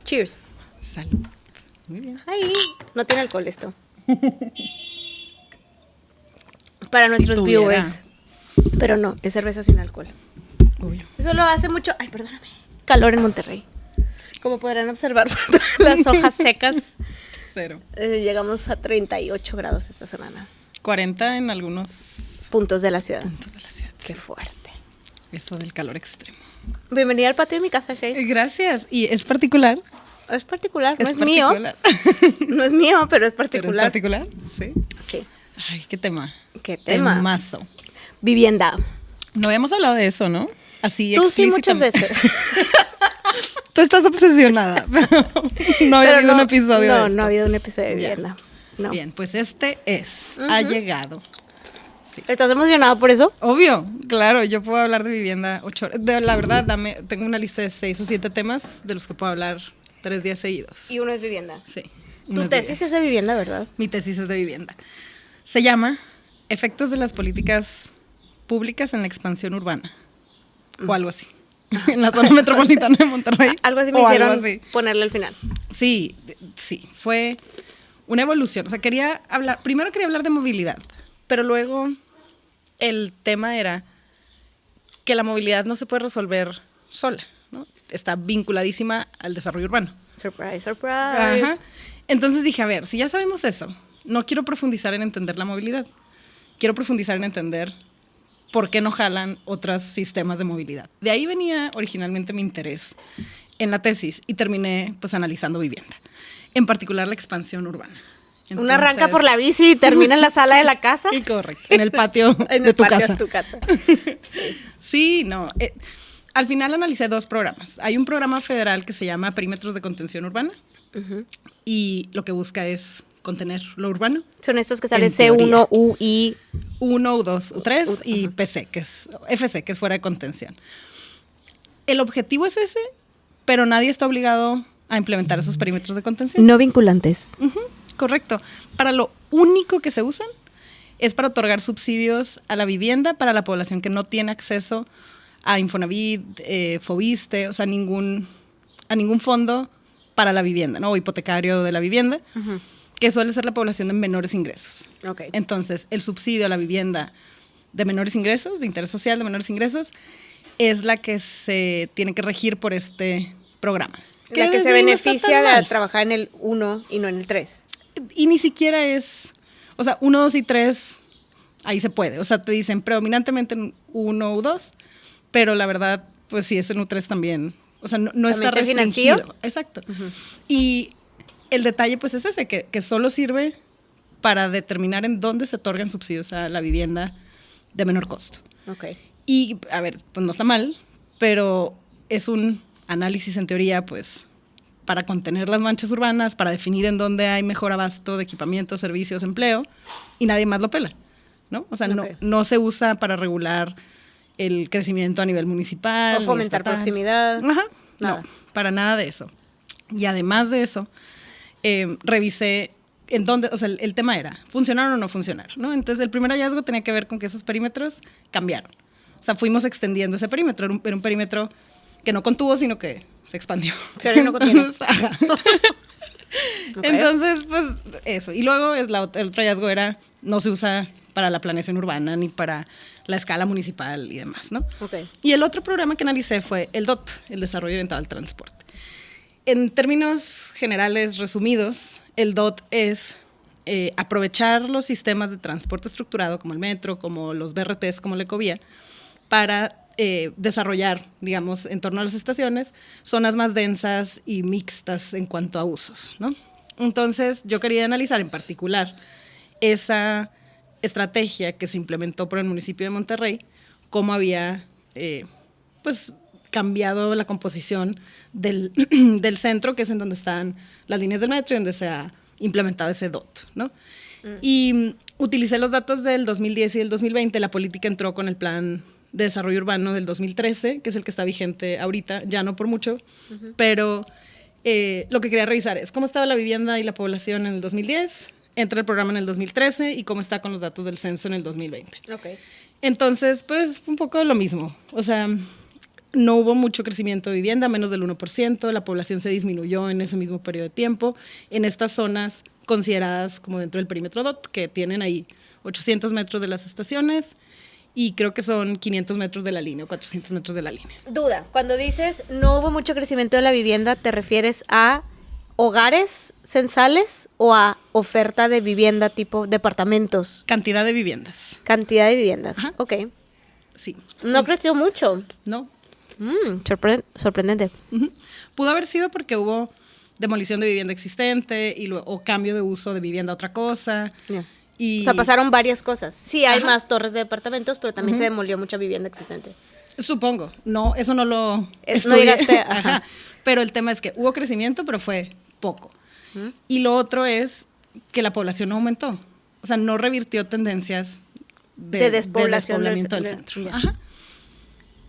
Cheers. Salud. Muy bien. Ay, no tiene alcohol esto. Para Si nuestros tuviera. viewers. Pero no, es cerveza sin alcohol. Obvio. Eso lo hace mucho, ay, perdóname, calor en Monterrey. Como podrán observar por todas las hojas secas, 0. llegamos a 38 grados esta semana. 40 en algunos Puntos de la ciudad. puntos de la ciudad. Qué sí. fuerte. Eso del calor extremo. Bienvenida al patio de mi casa, Shay. Gracias. Y es particular. Es particular, no es particular. mío. No es mío, pero es Pero particular. es particular, sí. Sí. Ay, qué tema. ¿Qué tema? Temazo. Vivienda. No habíamos hablado de eso, ¿no? Así Tú sí muchas explícitamente. veces. Tú estás obsesionada, pero no había Pero habido un episodio de No, esto. no ha habido un episodio de Ya. vivienda. No. Bien, pues este ha llegado. Sí. ¿Estás emocionado por eso? Obvio, claro, yo puedo hablar de vivienda 8 horas. La verdad, tengo una lista de 6 o 7 temas de los que puedo hablar 3 días seguidos. Y uno es vivienda. Sí. Tu unos tesis días. es de vivienda, ¿verdad? Mi tesis es de vivienda. Se llama Efectos de las políticas públicas en la expansión urbana. O algo así. En la zona metropolitana de Monterrey. Algo así me o hicieron algo así. ponerle al final. Sí, fue una evolución. O sea, primero quería hablar de movilidad, pero luego el tema era que la movilidad no se puede resolver sola, ¿no? Está vinculadísima al desarrollo urbano. Surprise, surprise. Ajá. Entonces dije, a ver, si ya sabemos eso, no quiero profundizar en entender la movilidad. Quiero profundizar en entender por qué no jalan otros sistemas de movilidad. De ahí venía originalmente mi interés en la tesis y terminé pues analizando vivienda, en particular la expansión urbana. Una arranca por la bici y termina en la sala de la casa. Y correcto, en el patio En de el tu patio casa. de tu casa. Sí. Sí, no. Al final analicé 2 programas. Hay un programa federal que se llama Perímetros de Contención Urbana y lo que busca es contener lo urbano. Son estos que salen En teoría. C1, U, I. 1, U2, U3 y PC, FC, que es fuera de contención. El objetivo es ese, pero nadie está obligado a implementar esos perímetros de contención. No vinculantes. Correcto. Para lo único que se usan es para otorgar subsidios a la vivienda para la población que no tiene acceso a Infonavit, Fobiste, o sea, a ningún fondo para la vivienda, ¿no? O hipotecario de la vivienda, que suele ser la población de menores ingresos. Ok. Entonces, el subsidio a la vivienda de menores ingresos, de interés social de menores ingresos, es la que se tiene que regir por este programa. La que se desde ahí no está beneficia tan de mal. trabajar en el 1 y no en el 3. Y ni siquiera es, o sea, 1, 2 y 3, ahí se puede. O sea, te dicen predominantemente en 1 u 2, pero la verdad, pues sí, es en U3 también. O sea, no está ¿También te restringido. financió? Exacto. Y el detalle, pues, es ese, que solo sirve para determinar en dónde se otorgan subsidios a la vivienda de menor costo. Ok. Y, a ver, pues no está mal, pero es un análisis en teoría, pues, para contener las manchas urbanas, para definir en dónde hay mejor abasto de equipamiento, servicios, empleo, y nadie más lo pela, ¿no? O sea, Ok. no se usa para regular el crecimiento a nivel municipal. O ni fomentar estatal. proximidad. Ajá, Nada. no, para nada de eso. Y además de eso, revisé en dónde, o sea, el tema era, ¿funcionaron o no funcionaron? ¿No? Entonces, el primer hallazgo tenía que ver con que esos perímetros cambiaron. O sea, fuimos extendiendo ese perímetro. Era un perímetro que no contuvo, sino que se expandió. Sí, ahora no contiene. Entonces, ajá. Ok. Entonces, pues, eso. Y luego el otro hallazgo era, no se usa para la planeación urbana ni para la escala municipal y demás, ¿no? Ok. Y el otro programa que analicé fue el DOT, el Desarrollo Orientado al Transporte. En términos generales resumidos, el DOT es aprovechar los sistemas de transporte estructurado, como el metro, como los BRTs, como la Ecovía, para desarrollar, digamos, en torno a las estaciones, zonas más densas y mixtas en cuanto a usos, ¿no? Entonces, yo quería analizar en particular esa estrategia que se implementó por el municipio de Monterrey, cómo había, pues, cambiado la composición del centro, que es en donde están las líneas del metro y donde se ha implementado ese DOT, ¿no? Y utilicé los datos del 2010 y del 2020. La política entró con el Plan de Desarrollo Urbano del 2013, que es el que está vigente ahorita, ya no por mucho, pero lo que quería revisar es cómo estaba la vivienda y la población en el 2010, entra el programa en el 2013 y cómo está con los datos del censo en el 2020. Ok. Entonces, pues, un poco lo mismo. O sea, no hubo mucho crecimiento de vivienda, menos del 1%, la población se disminuyó en ese mismo periodo de tiempo, en estas zonas consideradas como dentro del perímetro DOT, que tienen ahí 800 metros de las estaciones y creo que son 500 metros de la línea o 400 metros de la línea. Duda, cuando dices no hubo mucho crecimiento de la vivienda, ¿te refieres a hogares censales o a oferta de vivienda tipo departamentos? Cantidad de viviendas. Cantidad de viviendas. Ajá. Ok. Sí. No creció mucho. No. Sorprendente. Uh-huh. Pudo haber sido porque hubo demolición de vivienda existente o cambio de uso de vivienda a otra cosa. Yeah. Y O sea, pasaron varias cosas. Sí, hay Ajá. más torres de departamentos, pero también Ujú. se demolió mucha vivienda existente. supongo, no, eso no lo No estudié. llegaste, Ajá. ajá. Pero el tema es que hubo crecimiento, pero fue poco. Ujú. Y lo otro es que la población no aumentó. O sea, no revirtió tendencias De despoblación despoblamiento del del- centro. ya. Ajá.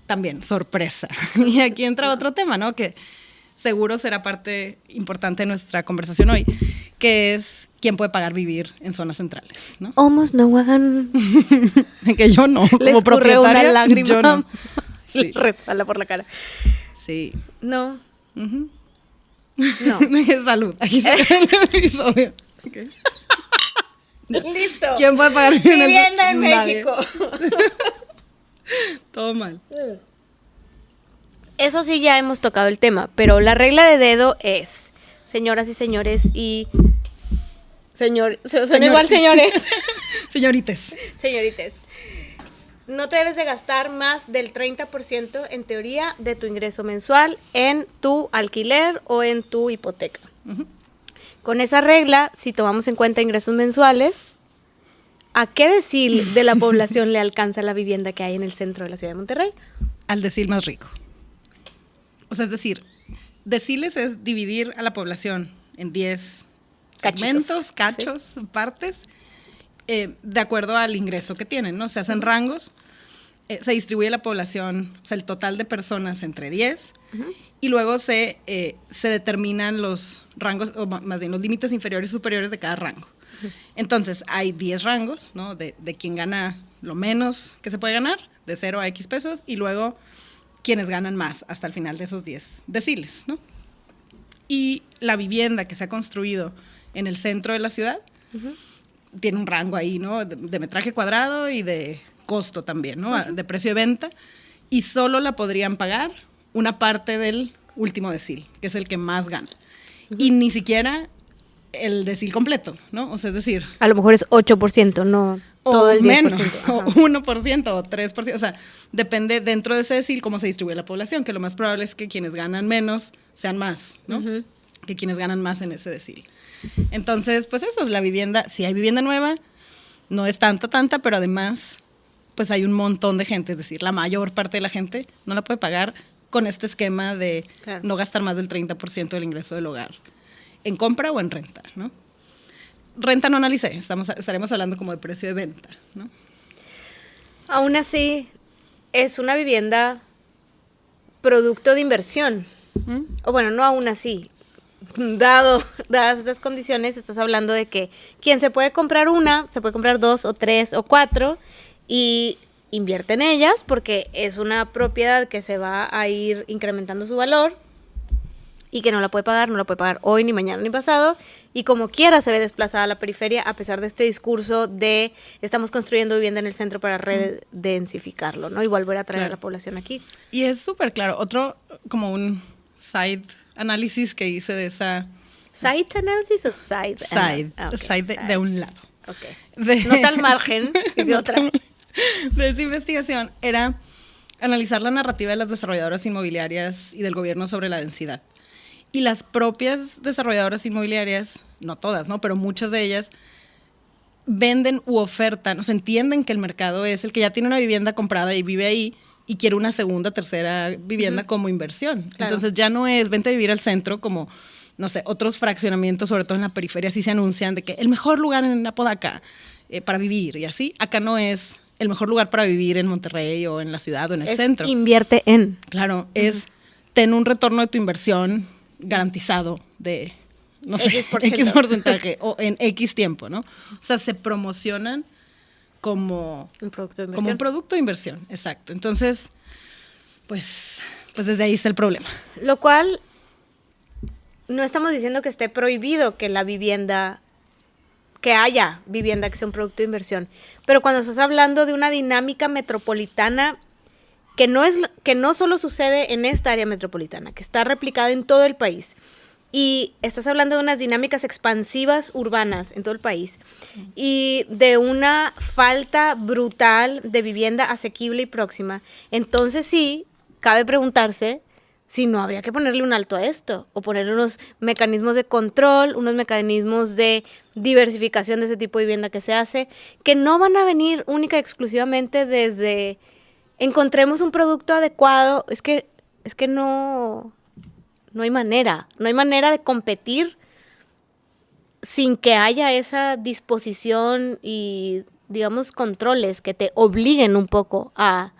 También, sorpresa. Y aquí entra otro tema, ¿no? Que seguro será parte importante de nuestra conversación hoy, que es quién puede pagar vivir en zonas centrales, ¿no? Almost no one. Que yo no, Les como corre una propietaria, lágrima. yo no. Le Sí. resbala por la cara. Sí. No, Ujú. no. Salud. Aquí se acaba el episodio. Okay. Listo. ¿Quién puede pagar vivir en el Vivienda en Nadie. México. Todo mal. Eso sí ya hemos tocado el tema, pero la regla de dedo es, señoras y señores y... Suena igual, señores. Señorites. Señorites. No te debes de gastar más del 30% en teoría de tu ingreso mensual en tu alquiler o en tu hipoteca. Ujú. Con esa regla, si tomamos en cuenta ingresos mensuales, ¿a qué decil de la población le alcanza la vivienda que hay en el centro de la ciudad de Monterrey? Al decil más rico. O sea, es decir, deciles es dividir a la población en 10 Cachitos, segmentos, cachos, partes, de acuerdo al ingreso que tienen, ¿no? Se hacen rangos, se distribuye la población, o sea, el total de personas entre 10, y luego se determinan los rangos, o más bien los límites inferiores y superiores de cada rango. Entonces, hay 10 rangos, ¿no? De quien gana lo menos que se puede ganar, de 0 a X pesos, y luego quienes ganan más hasta el final de esos 10 deciles, ¿no? Y la vivienda que se ha construido en el centro de la ciudad tiene un rango ahí, ¿no? De metraje cuadrado y de costo también, ¿no? De precio de venta, y solo la podrían pagar una parte del último decil, que es el que más gana. Y ni siquiera el decil completo, ¿no? O sea, es decir, A lo mejor es 8%, no todo el 10%. menos, o Ajá. 1% o 3%, o sea, depende dentro de ese decil cómo se distribuye la población, que lo más probable es que quienes ganan menos sean más, ¿no? Ujú. Que quienes ganan más en ese decil. Entonces, pues eso es la vivienda, si hay vivienda nueva, no es tanta, pero además, pues hay un montón de gente, es decir, la mayor parte de la gente no la puede pagar con este esquema de Claro. no gastar más del 30% del ingreso del hogar en compra o en renta, ¿no? Renta no analicé, estaremos hablando como de precio de venta, ¿no? Aún así, es una vivienda producto de inversión. O bueno, no aún así. Dadas estas condiciones, estás hablando de que quien se puede comprar una, se puede comprar 2 o 3 o 4 y invierte en ellas porque es una propiedad que se va a ir incrementando su valor y que no la puede pagar hoy, ni mañana, ni pasado, y como quiera se ve desplazada a la periferia a pesar de este discurso de estamos construyendo vivienda en el centro para redensificarlo, ¿no? Y volver a traer a Claro. la población aquí. Y es súper claro, otro como un side análisis que hice de esa ¿Side analysis o side? side de un lado. Ok. De- Nota al margen, dice otra. De esa investigación era analizar la narrativa de las desarrolladoras inmobiliarias y del gobierno sobre la densidad. Y las propias desarrolladoras inmobiliarias, no todas, ¿no? Pero muchas de ellas venden u ofertan, o sea, entienden que el mercado es el que ya tiene una vivienda comprada y vive ahí y quiere una segunda, tercera vivienda como inversión. Claro. Entonces ya no es vente a vivir al centro como, no sé, otros fraccionamientos, sobre todo en la periferia, sí se anuncian de que el mejor lugar en Apodaca para vivir y así. Acá no es el mejor lugar para vivir en Monterrey o en la ciudad o en el Es centro. invierte en. Claro, es ten un retorno de tu inversión garantizado de, no sé, X%. X porcentaje o en X tiempo, ¿no? O sea, se promocionan como Un producto de como inversión. un producto de inversión, exacto. Entonces, pues pues desde ahí está el problema. Lo cual, no estamos diciendo que esté prohibido que la vivienda, que haya vivienda que sea un producto de inversión, pero cuando estás hablando de una dinámica metropolitana que no solo sucede en esta área metropolitana, que está replicada en todo el país, y estás hablando de unas dinámicas expansivas urbanas en todo el país y de una falta brutal de vivienda asequible y próxima, entonces sí, cabe preguntarse si no habría que ponerle un alto a esto o ponerle unos mecanismos de control, unos mecanismos de diversificación de ese tipo de vivienda que se hace, que no van a venir única y exclusivamente desde encontremos un producto adecuado. Es que no hay manera de competir sin que haya esa disposición y, digamos, controles que te obliguen un poco a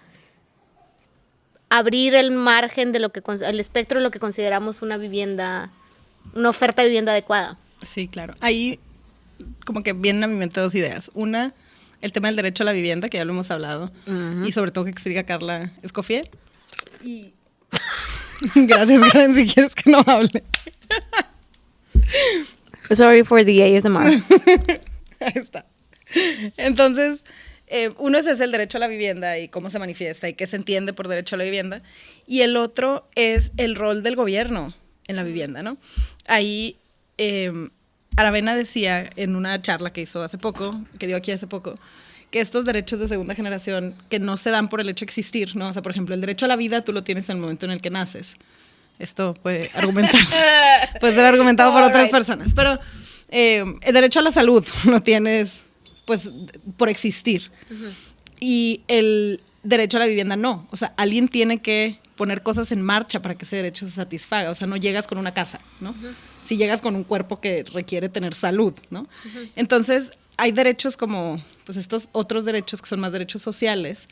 abrir el margen de el espectro de lo que consideramos una oferta de vivienda adecuada. Sí, claro. Ahí como que vienen a mi mente dos ideas. Una, el tema del derecho a la vivienda, que ya lo hemos hablado, y sobre todo que explica Carla Escoffier. Y gracias, Karen, si quieres que no hable. Sorry for the ASMR. Ahí está. Entonces, uno es el derecho a la vivienda y cómo se manifiesta y qué se entiende por derecho a la vivienda. Y el otro es el rol del gobierno en la vivienda, ¿no? Ahí Aravena decía en una charla que dio aquí hace poco, que estos derechos de segunda generación que no se dan por el hecho de existir, ¿no? O sea, por ejemplo, el derecho a la vida tú lo tienes en el momento en el que naces. Esto puede argumentarse, puede ser argumentado por otras personas, pero el derecho a la salud lo tienes, pues, por existir. Uh-huh. Y el derecho a la vivienda no. O sea, alguien tiene que poner cosas en marcha para que ese derecho se satisfaga. O sea, no llegas con una casa, ¿no? Uh-huh. Si llegas con un cuerpo que requiere tener salud, ¿no? Uh-huh. Entonces, hay derechos como, pues, estos otros derechos que son más derechos sociales,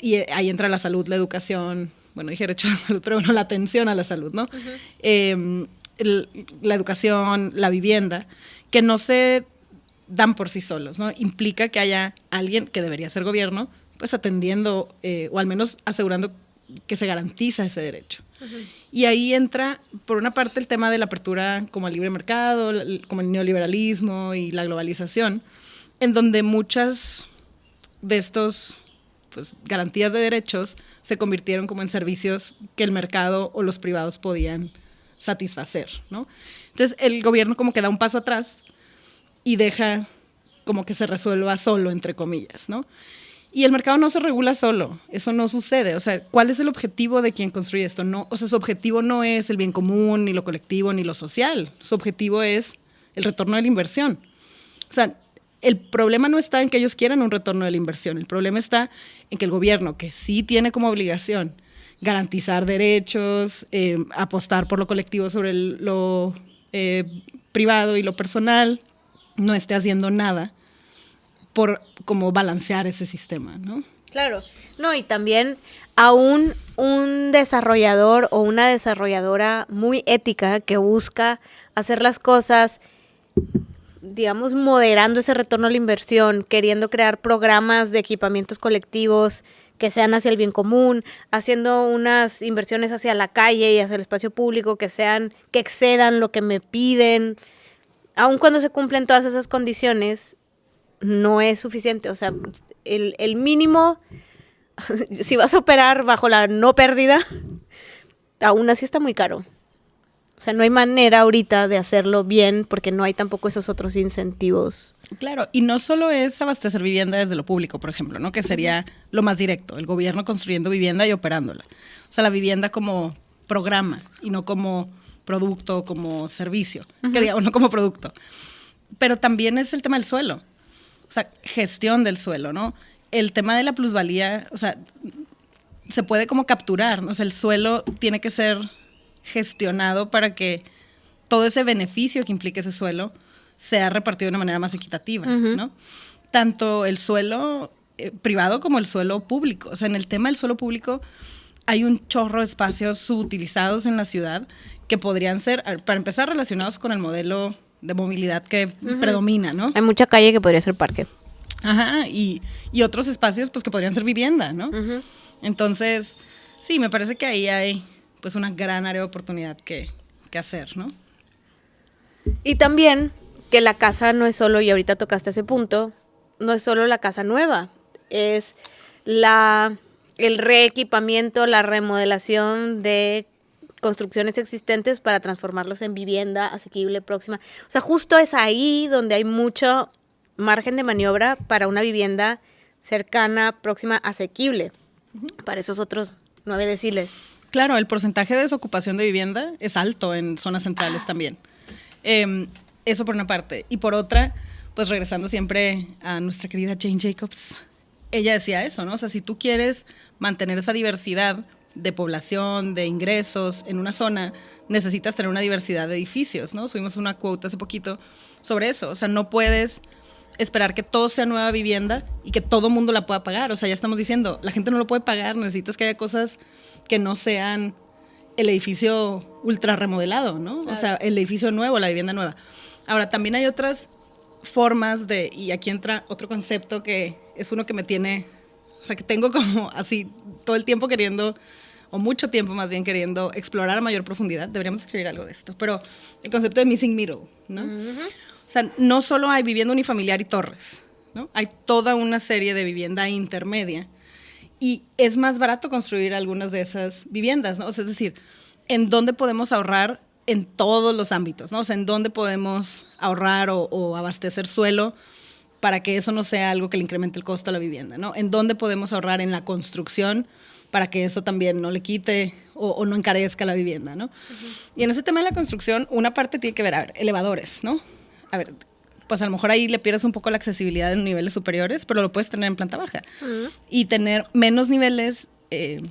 y ahí entra la salud, la educación, bueno, dije derecho a la salud, pero bueno, la atención a la salud, ¿no? Uh-huh. La educación, la vivienda, que no se dan por sí solos, ¿no? Implica que haya alguien que debería ser gobierno, pues atendiendo o al menos asegurando que se garantiza ese derecho. Uh-huh. Y ahí entra, por una parte, el tema de la apertura como al libre mercado, como el neoliberalismo y la globalización, en donde muchas de estos, pues, garantías de derechos se convirtieron como en servicios que el mercado o los privados podían satisfacer, ¿no? Entonces, el gobierno como que da un paso atrás y deja como que se resuelva solo, entre comillas, ¿no? Y el mercado no se regula solo, eso no sucede. O sea, ¿cuál es el objetivo de quien construye esto? No, o sea, su objetivo no es el bien común, ni lo colectivo, ni lo social. Su objetivo es el retorno de la inversión. O sea, el problema no está en que ellos quieran un retorno de la inversión, el problema está en que el gobierno, que sí tiene como obligación garantizar derechos, apostar por lo colectivo sobre lo privado y lo personal, no esté haciendo nada por como balancear ese sistema, ¿no? Claro. No, y también aún un desarrollador o una desarrolladora muy ética que busca hacer las cosas, digamos, moderando ese retorno a la inversión, queriendo crear programas de equipamientos colectivos que sean hacia el bien común, haciendo unas inversiones hacia la calle y hacia el espacio público que excedan lo que me piden. Aun cuando se cumplen todas esas condiciones, no es suficiente. O sea, el mínimo, si vas a operar bajo la no pérdida, aún así está muy caro. O sea, no hay manera ahorita de hacerlo bien porque no hay tampoco esos otros incentivos. Claro, y no solo es abastecer vivienda desde lo público, por ejemplo, ¿no? Que sería lo más directo, el gobierno construyendo vivienda y operándola. O sea, la vivienda como programa y no como producto, como servicio, que digamos, no como producto. Pero también es el tema del suelo, o sea, gestión del suelo, ¿no? El tema de la plusvalía, o sea, se puede como capturar, ¿no? O sea, el suelo tiene que ser gestionado para que todo ese beneficio que implique ese suelo sea repartido de una manera más equitativa, ¿no? Tanto el suelo privado como el suelo público. O sea, en el tema del suelo público hay un chorro de espacios subutilizados en la ciudad que podrían ser, para empezar, relacionados con el modelo de movilidad que predomina, ¿no? Hay mucha calle que podría ser parque. Ajá, y otros espacios pues que podrían ser vivienda, ¿no? Entonces, Sí, me parece que ahí hay pues una gran área de oportunidad que hacer, ¿no? Y también que la casa no es solo, y ahorita tocaste ese punto, no es solo la casa nueva, es el reequipamiento, la remodelación de construcciones existentes para transformarlos en vivienda asequible, próxima. O sea, justo es ahí donde hay mucho margen de maniobra para una vivienda cercana, próxima, asequible, para esos otros 9 deciles. Claro, el porcentaje de desocupación de vivienda es alto en zonas centrales también. Eso por una parte. Y por otra, pues regresando siempre a nuestra querida Jane Jacobs, ella decía eso, ¿no? O sea, si tú quieres mantener esa diversidad de población, de ingresos en una zona, necesitas tener una diversidad de edificios, ¿no? Subimos una quote hace poquito sobre eso. O sea, no puedes esperar que todo sea nueva vivienda y que todo mundo la pueda pagar. O sea, ya estamos diciendo, la gente no lo puede pagar, necesitas que haya cosas que no sean el edificio ultra remodelado, ¿no? Claro. O sea, el edificio nuevo, la vivienda nueva. Ahora, también hay otras formas de, y aquí entra otro concepto que es uno que me tiene, o sea, que tengo como así todo el tiempo queriendo, o mucho tiempo más bien queriendo explorar a mayor profundidad. Deberíamos escribir algo de esto, pero el concepto de missing middle, ¿no? O sea, no solo hay vivienda unifamiliar y torres, ¿no? Hay toda una serie de vivienda intermedia y es más barato construir algunas de esas viviendas, ¿no? O sea, es decir, ¿en dónde podemos ahorrar en todos los ámbitos, ¿no? O sea, ¿en dónde podemos ahorrar o abastecer suelo para que eso no sea algo que le incremente el costo a la vivienda, ¿no? ¿En dónde podemos ahorrar en la construcción para que eso también no le quite o no encarezca la vivienda, ¿no? Y en ese tema de la construcción, una parte tiene que ver, a ver, elevadores, ¿no? A ver, pues a lo mejor ahí le pierdes un poco la accesibilidad en niveles superiores, pero lo puedes tener en planta baja. Y tener menos niveles, el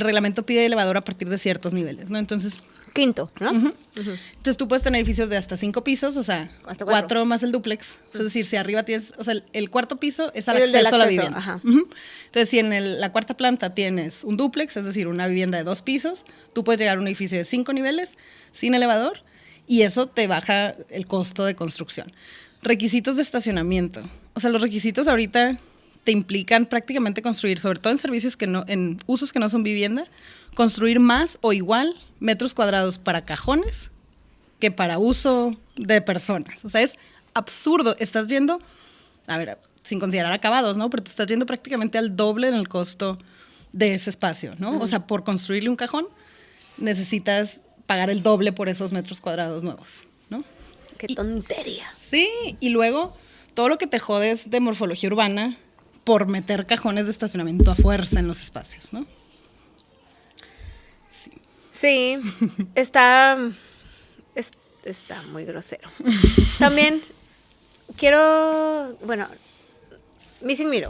reglamento pide elevador a partir de ciertos niveles, ¿no? Entonces... Quinto, ¿no? Entonces tú puedes tener edificios de hasta 5 pisos, o sea, hasta 4 más el dúplex. Es decir, si arriba tienes, o sea, el cuarto piso es al acceso a la vivienda. Ajá. Entonces, si en la cuarta planta tienes un dúplex, es decir, una vivienda de 2 pisos, tú puedes llegar a un edificio de 5 niveles sin elevador y eso te baja el costo de construcción. Requisitos de estacionamiento. O sea, los requisitos ahorita te implican prácticamente construir, sobre todo en servicios que no, en usos que no son vivienda, construir más o igual metros cuadrados para cajones que para uso de personas. O sea, es absurdo. Estás yendo, a ver, sin considerar acabados, ¿no? Pero te estás yendo prácticamente al doble en el costo de ese espacio, ¿no? O sea, por construirle un cajón necesitas pagar el doble por esos metros cuadrados nuevos, ¿no? ¡Qué tontería! Sí, y luego todo lo que te jodes de morfología urbana por meter cajones de estacionamiento a fuerza en los espacios, ¿no? Sí, está muy grosero. También missing middle.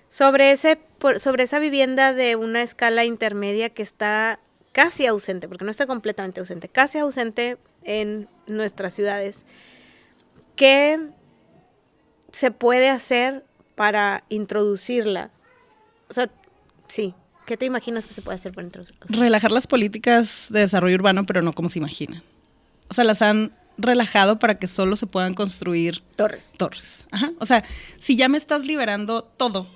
Sobre esa vivienda de una escala intermedia que está casi ausente, porque no está completamente ausente, casi ausente en nuestras ciudades. ¿Qué se puede hacer para introducirla? O sea, sí. ¿Qué te imaginas que se puede hacer para introducirla? Relajar las políticas de desarrollo urbano, pero no como se imaginan. O sea, las han relajado para que solo se puedan construir torres. Ajá. O sea, si ya me estás liberando todo,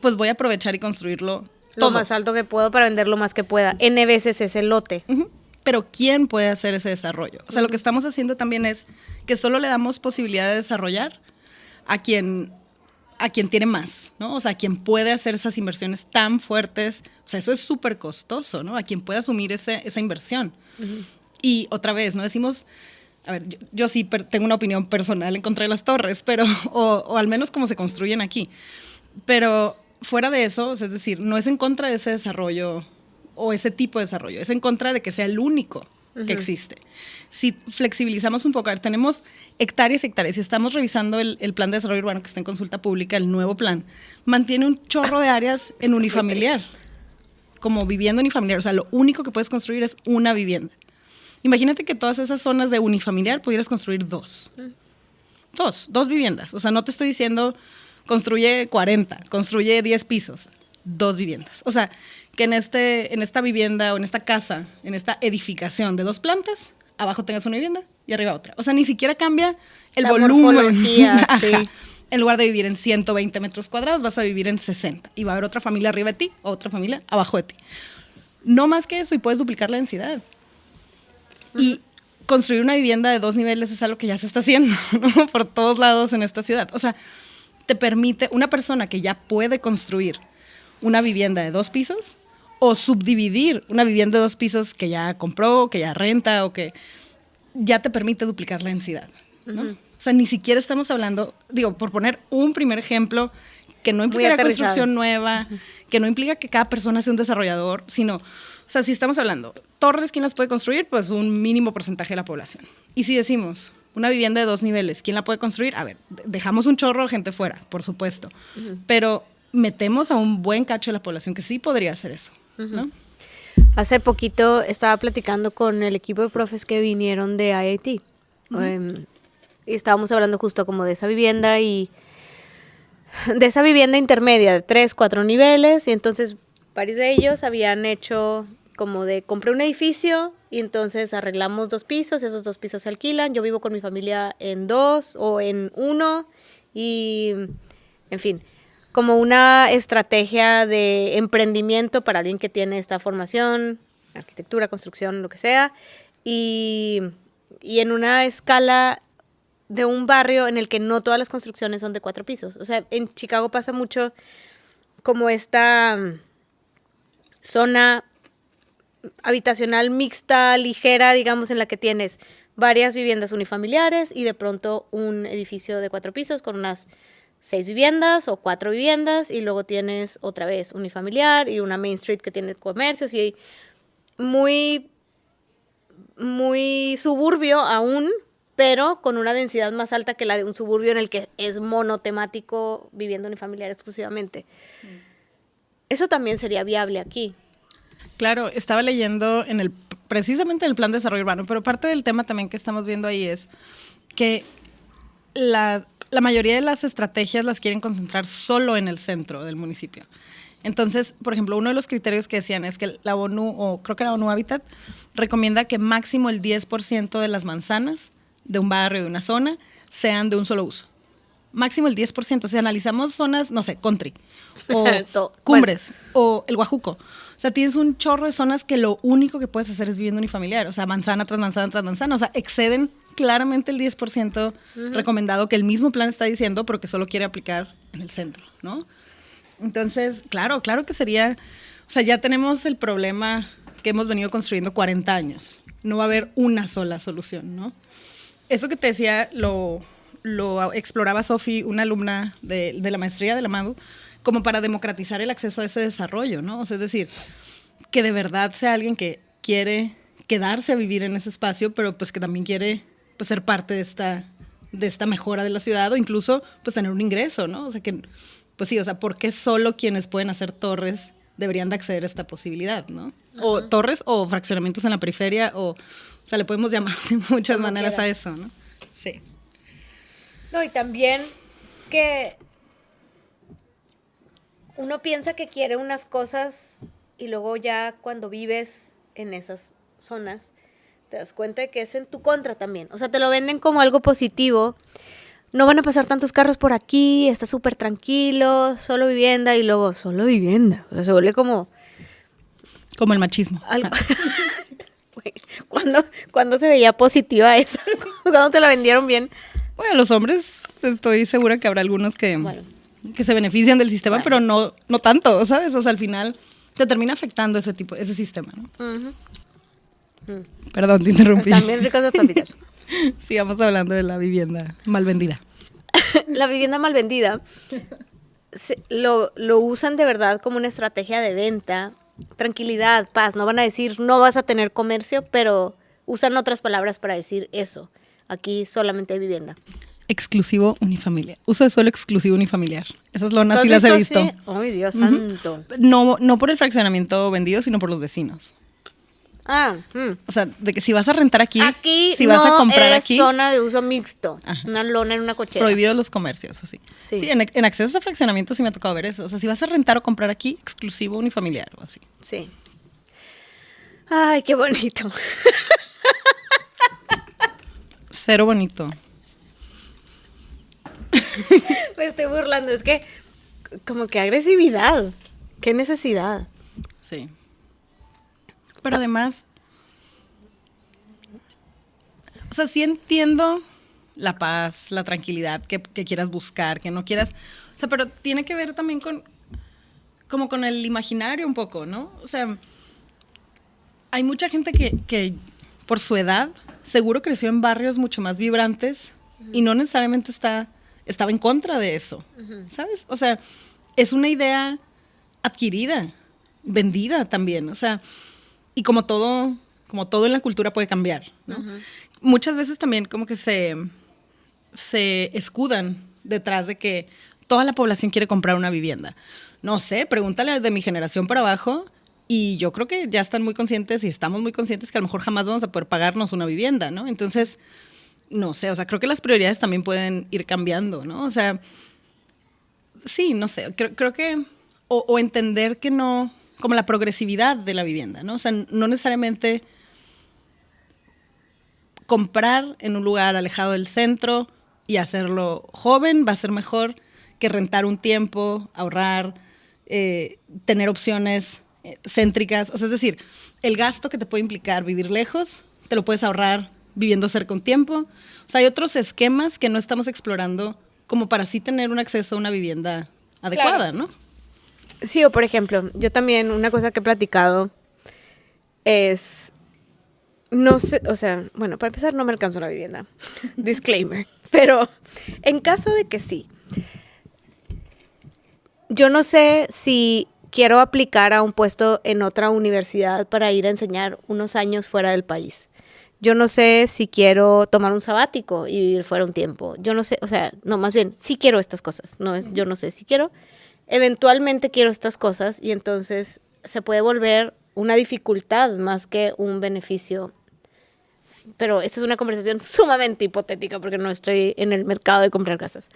pues voy a aprovechar y construirlo todo. Lo más alto que puedo para vender lo más que pueda. N veces ese lote. Pero ¿quién puede hacer ese desarrollo? O sea, lo que estamos haciendo también es que solo le damos posibilidad de desarrollar a quien tiene más, ¿no? O sea, a quien puede hacer esas inversiones tan fuertes. O sea, eso es súper costoso, ¿no? A quien puede asumir esa inversión. Y otra vez, ¿no? Decimos, a ver, yo sí tengo una opinión personal en contra de las torres, pero, o al menos cómo se construyen aquí. Pero fuera de eso, o sea, es decir, no es en contra de ese desarrollo o ese tipo de desarrollo, es en contra de que sea el único que existe. Si flexibilizamos un poco, a ver, tenemos hectáreas y hectáreas, y estamos revisando el plan de desarrollo urbano que está en consulta pública, el nuevo plan, mantiene un chorro de áreas en unifamiliar, como vivienda unifamiliar. O sea, lo único que puedes construir es una vivienda. Imagínate que todas esas zonas de unifamiliar pudieras construir dos viviendas. O sea, no te estoy diciendo construye 40, construye 10 pisos, 2 viviendas. O sea, que en esta vivienda o en esta casa, en esta edificación de 2 plantas, abajo tengas una vivienda y arriba otra. O sea, ni siquiera cambia el volumen. Morfología, sí. en lugar de vivir en 120 metros cuadrados, vas a vivir en 60. Y va a haber otra familia arriba de ti, otra familia abajo de ti. No más que eso, y puedes duplicar la densidad. Y construir una vivienda de 2 niveles es algo que ya se está haciendo, ¿no? Por todos lados en esta ciudad. O sea, te permite, una persona que ya puede construir una vivienda de 2 pisos o subdividir una vivienda de 2 pisos que ya compró, que ya renta o que ya te permite duplicar la densidad, ¿no? O sea, ni siquiera estamos hablando, digo, por poner un primer ejemplo que no implica la construcción nueva, que no implica que cada persona sea un desarrollador, sino, o sea, si estamos hablando, torres, ¿quién las puede construir? Pues un mínimo porcentaje de la población. Y si decimos una vivienda de 2 niveles, ¿quién la puede construir? A ver, dejamos un chorro de gente fuera, por supuesto, pero metemos a un buen cacho de la población que sí podría hacer eso, ¿no? Hace poquito estaba platicando con el equipo de profes que vinieron de IIT. Y estábamos hablando justo como de esa vivienda y de esa vivienda intermedia de 3, 4 niveles. Y entonces varios de ellos habían hecho como de compré un edificio y entonces arreglamos 2 pisos, esos 2 pisos se alquilan. Yo vivo con mi familia en 2 o en 1 y, en fin, como una estrategia de emprendimiento para alguien que tiene esta formación, arquitectura, construcción, lo que sea, y en una escala de un barrio en el que no todas las construcciones son de 4 pisos. O sea, en Chicago pasa mucho como esta zona habitacional mixta, ligera, digamos, en la que tienes varias viviendas unifamiliares y de pronto un edificio de 4 pisos con unas 6 viviendas o 4 viviendas y luego tienes otra vez unifamiliar y una Main Street que tiene comercios y muy, muy suburbio aún, pero con una densidad más alta que la de un suburbio en el que es monotemático viviendo unifamiliar exclusivamente. Eso también sería viable aquí. Claro, estaba leyendo precisamente en el Plan de Desarrollo Urbano, pero parte del tema también que estamos viendo ahí es que la mayoría de las estrategias las quieren concentrar solo en el centro del municipio. Entonces, por ejemplo, uno de los criterios que decían es que la ONU, o creo que la ONU Habitat, recomienda que máximo el 10% de las manzanas de un barrio, de una zona, sean de un solo uso. Máximo el 10%. Si analizamos zonas, no sé, country, o cumbres, o el Guajuco. O sea, tienes un chorro de zonas que lo único que puedes hacer es viviendo unifamiliar. O sea, manzana tras manzana tras manzana. O sea, exceden claramente el 10% recomendado que el mismo plan está diciendo, pero que solo quiere aplicar en el centro, ¿no? Entonces, claro que sería... O sea, ya tenemos el problema que hemos venido construyendo 40 años. No va a haber una sola solución, ¿no? Eso que te decía lo exploraba Sofi, una alumna de la maestría de la MADU, como para democratizar el acceso a ese desarrollo, ¿no? O sea, es decir, que de verdad sea alguien que quiere quedarse a vivir en ese espacio, pero pues que también quiere pues, ser parte de esta mejora de la ciudad o incluso pues tener un ingreso, ¿no? O sea, que, pues sí, o sea, ¿por qué solo quienes pueden hacer torres deberían de acceder a esta posibilidad, ¿no? O torres o fraccionamientos en la periferia o sea, le podemos llamar de muchas maneras a eso, ¿no? Sí. No, y también que uno piensa que quiere unas cosas y luego ya cuando vives en esas zonas te das cuenta de que es en tu contra también. O sea, te lo venden como algo positivo. No van a pasar tantos carros por aquí, está súper tranquilo, solo vivienda y luego solo vivienda. O sea, se vuelve como... Como el machismo. Algo... ¿Cuándo se veía positiva esa? ¿Cuándo te la vendieron bien? Bueno, los hombres estoy segura que habrá algunos que se benefician del sistema, pero no tanto, ¿sabes? O sea, al final te termina afectando ese sistema, ¿no? Perdón, te interrumpí. También ricos de papitas. Sigamos hablando de la vivienda mal vendida. La vivienda mal vendida lo usan de verdad como una estrategia de venta. Tranquilidad, paz, no van a decir no vas a tener comercio, pero usan otras palabras para decir eso. Aquí solamente hay vivienda. Exclusivo unifamiliar. Uso de suelo exclusivo unifamiliar. Esas lonas sí las he visto. Sí? Ay, Dios santo. No por el fraccionamiento vendido, sino por los vecinos. O sea, de que si vas a rentar aquí si vas a comprar aquí. Es zona de uso mixto. Una lona en una cochera. Prohibido los comercios, así. Sí, en accesos a fraccionamiento sí me ha tocado ver eso. O sea, si vas a rentar o comprar aquí, exclusivo unifamiliar o así. Sí. Ay, qué bonito. Cero bonito. Me estoy burlando, es que como que agresividad, qué necesidad. Sí. Pero además, o sea, sí entiendo la paz, la tranquilidad que quieras buscar, que no quieras, o sea, pero tiene que ver también como con el imaginario un poco, ¿no? O sea, hay mucha gente que por su edad seguro creció en barrios mucho más vibrantes y no necesariamente estaba en contra de eso, ¿sabes? O sea, es una idea adquirida, vendida también, o sea, y como todo en la cultura puede cambiar, ¿no? Muchas veces también como que se escudan detrás de que toda la población quiere comprar una vivienda. No sé, pregúntale de mi generación para abajo y yo creo que ya están muy conscientes y estamos muy conscientes que a lo mejor jamás vamos a poder pagarnos una vivienda, ¿no? Entonces, no sé, o sea, creo que las prioridades también pueden ir cambiando, ¿no? O sea, sí, no sé, creo que, o entender que no, como la progresividad de la vivienda, ¿no? O sea, no necesariamente comprar en un lugar alejado del centro y hacerlo joven va a ser mejor que rentar un tiempo, ahorrar, tener opciones céntricas. O sea, es decir, el gasto que te puede implicar vivir lejos, te lo puedes ahorrar viviendo cerca un tiempo. O sea, hay otros esquemas que no estamos explorando como para así tener un acceso a una vivienda adecuada, claro, ¿no? Sí, o por ejemplo, yo también, una cosa que he platicado es, no sé, o sea, bueno, para empezar no me alcanzó la vivienda, disclaimer, pero en caso de que sí, yo no sé si quiero aplicar a un puesto en otra universidad para ir a enseñar unos años fuera del país. Yo no sé si quiero tomar un sabático y vivir fuera un tiempo. Yo no sé, o sea, no, más bien, sí quiero estas cosas. No es, yo no sé si quiero. Eventualmente quiero estas cosas y entonces se puede volver una dificultad más que un beneficio. Pero esta es una conversación sumamente hipotética porque no estoy en el mercado de comprar casas.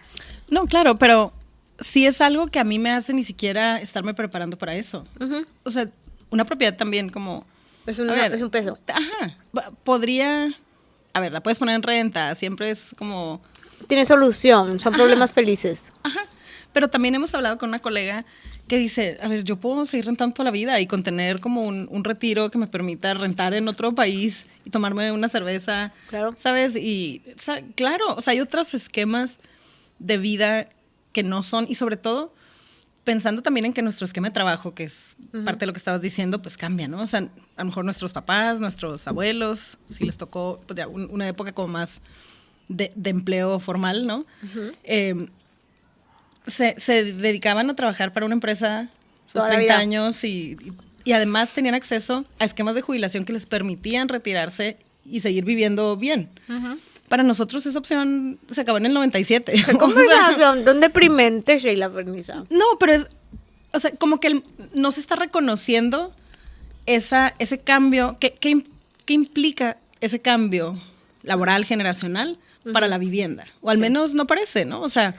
No, claro, pero sí es algo que a mí me hace ni siquiera estarme preparando para eso. O sea, una propiedad también como... Es un peso. Ajá. Podría... A ver, la puedes poner en renta. Siempre es como... Tiene solución. Son problemas felices. Ajá. Pero también hemos hablado con una colega que dice, a ver, yo puedo seguir rentando toda la vida y con tener como un retiro que me permita rentar en otro país y tomarme una cerveza, claro, ¿sabes? Y, claro, o sea, hay otros esquemas de vida que no son, y sobre todo pensando también en que nuestro esquema de trabajo, que es parte de lo que estabas diciendo, pues cambia, ¿no? O sea, a lo mejor nuestros papás, nuestros abuelos, si les tocó pues, ya una época como más de empleo formal, ¿no? Se dedicaban a trabajar para una empresa sus 30 años y además tenían acceso a esquemas de jubilación que les permitían retirarse y seguir viviendo bien. Para nosotros esa opción se acabó en el 97. ¿Qué conversación? ¿Dónde deprimente, Sheila Ferniza? No, pero es, o sea, como que no se está reconociendo ese cambio. ¿Qué implica ese cambio laboral, generacional para la vivienda? O al menos no parece, ¿no? O sea,